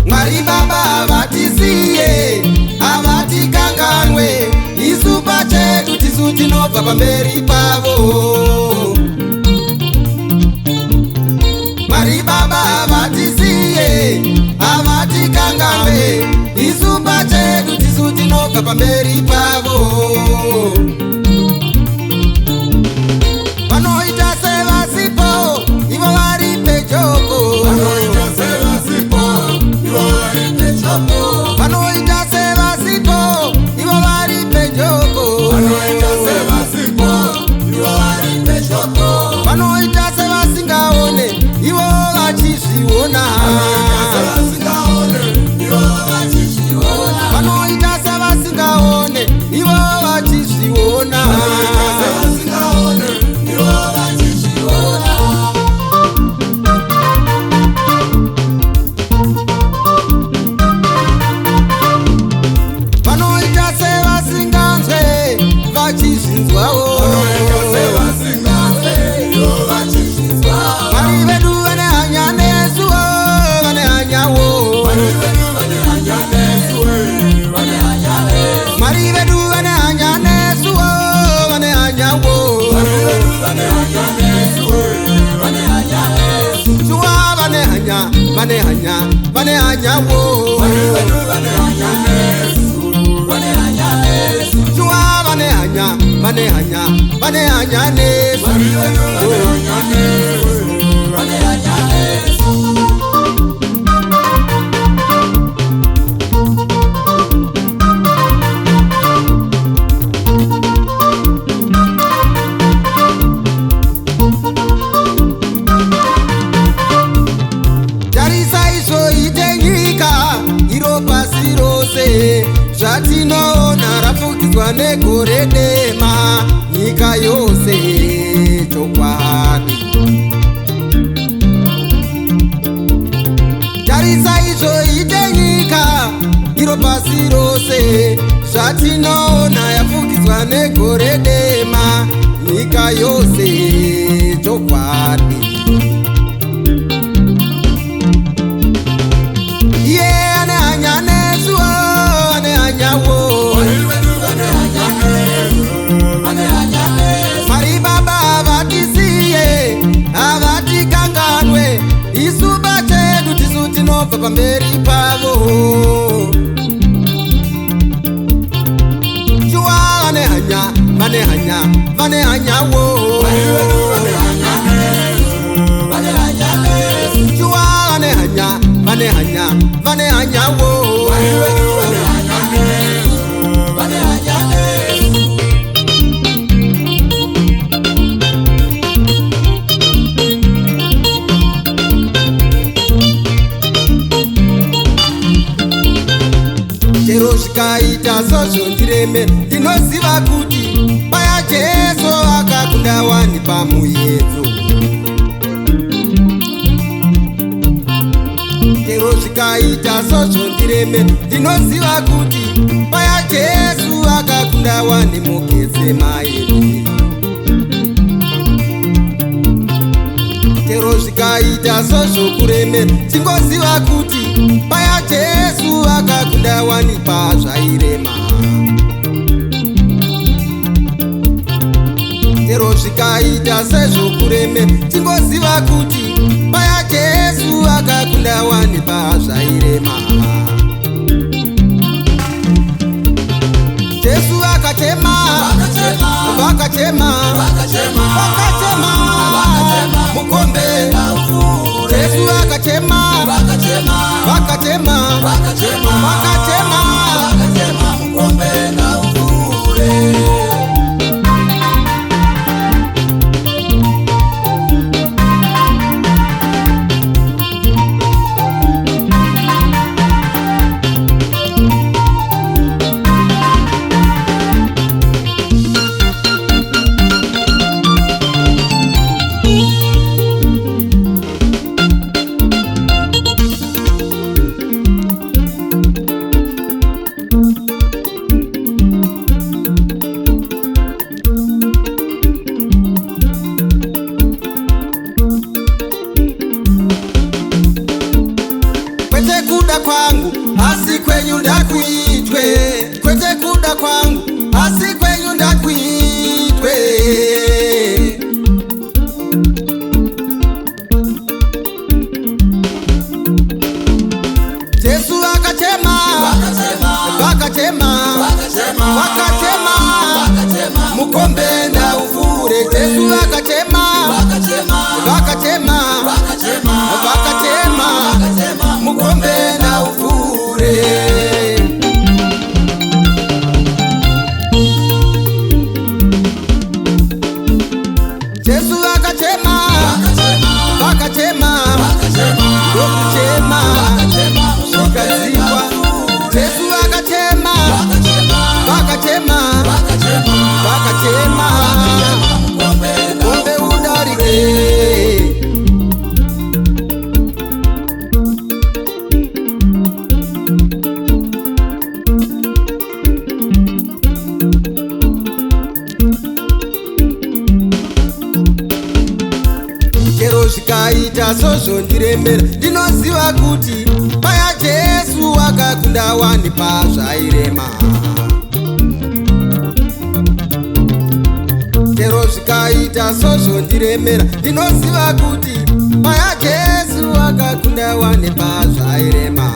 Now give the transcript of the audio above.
Mwari Baba vatisiye avatikanganwe, isu pachedu tisu tinobva pamberi pavo. Mwari Baba vatisiye avatikanganwe, isu pachedu tisu tinobva pamberi pavo. Vanoita sevasipo ivo vari pejopo, Vanoita sevasipo ivo vari pejopo, vanoita sevasipo ivo vari pejopo, vanoita sevasipo ivo vari pejopo, vanoita sevasingaone ivo vachizviona, vanoita sevasingaone ivo vachizviona, vanoita sevasingaone ivo vachizviona. vanoita sevasingaone ivo vachizviona. Vanoita sevasinganzwe vachizvinzwawo, Vanoita sevasinganzwe ivo vachizvinzwa. Mwari vedu vane hanya nesuwo, vane hanyawo, Mwari vedu vane hanya nesu, vane hanya nesu. Mwari vedu vane hanya nesuwo, vane hanyawo, Mwari vedu vane hanya nesu, vane hanya nesu. Shuwa vane hanya, vane hanya, vane hanyawo, Mwari vedu vane hanya nesu, vane hanya nesu. Shuwa vane hanya, vane hanya, vane hanya nesu. Mwari vedu vane hanya nesu, vane hanya nesu. Tarisa izoite nyika iro pasi rose, zvatinoona rafukidzwa negore dema, nyika yose chokwadi. Tarisa izoite nyika iro pasi rose, zvatinoona yafukidzwa negore dema, nyika yose chokwadi. Iye ane hanya nesuwo, ane hanyawo, Mwari vedu vane hanya nesu, vane hanya nesu. Mwari Baba avatisiye avatikanganwe, isu pachedu tisu tinobva pamberi pavo. Shuwa vane hanya, vane hanya, vane hanyawo, Mwari vedu vane hanya nesu, vane hanya nesu. Shuwa vane hanya, vane hanya, vane hanyawo, Mwari vedu vane hanya nesu, vane hanya nesu. chero zvikaita sozvondireme, ndinoziva kuti paya Jesu akakunda wani pamuyedzo. Chero zvikaita sozvondireme, ndinoziva kuti paya Jesu akakunda wani muGetsemani. Chero zvikaita sozvokureme, tingoziva kuti paya Jesu akakunda wani pazvairema. Chero zvikaita sezvokureme, tingoziva kuti paya Jesu akakunda wani pazvairema. Jesu akachema, vakachema, vakachema, mukombe. Jesu akachema, vakachema, vakachema, mukombe na uvure. mukombe naufure. Jesu vakachema, mukombe naufure. Jesu vakachema, ndokuchema zvikadzikwa. Jesu vakachema, mukombe udarike. Chero zvikaita sozvondiremera, ndinoziva kuti paya Jesu akakunda wani pazvairema. Chero zvikaita sozvondiremera, ndinoziva kuti paya Jesu akakunda wani pazvairema.